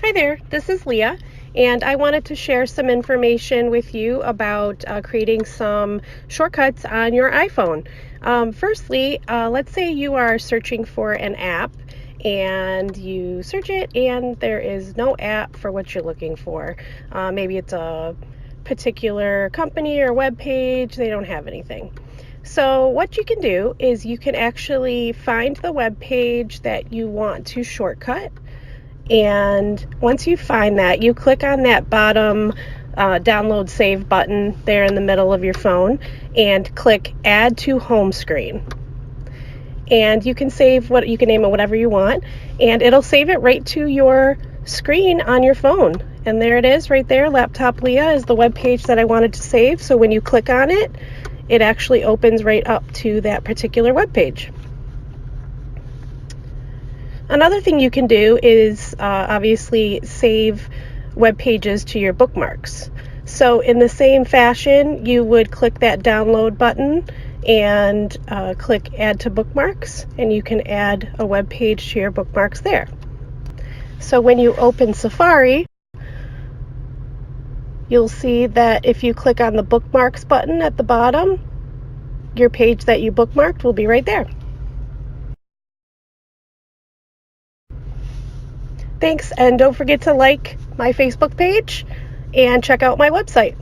Hi there, this is Leah, and I wanted to share some information with you about creating some shortcuts on your iPhone. Firstly, let's say you are searching for an app and you search it and there is no app for what you're looking for. Maybe it's a particular company or web page, they don't have anything. So what you can do is you can actually find the web page that you want to shortcut. And once you find that, you click on that bottom download save button there in the middle of your phone and click add to home screen. And you can you can name it whatever you want, and it'll save it right to your screen on your phone. And there it is right there. Laptop Leah is the web page that I wanted to save. So when you click on it, it actually opens right up to that particular web page. Another thing you can do is obviously save web pages to your bookmarks. So in the same fashion, you would click that download button and click add to bookmarks, and you can add a web page to your bookmarks there. So when you open Safari, you'll see that if you click on the bookmarks button at the bottom, your page that you bookmarked will be right there. Thanks, and don't forget to like my Facebook page and check out my website.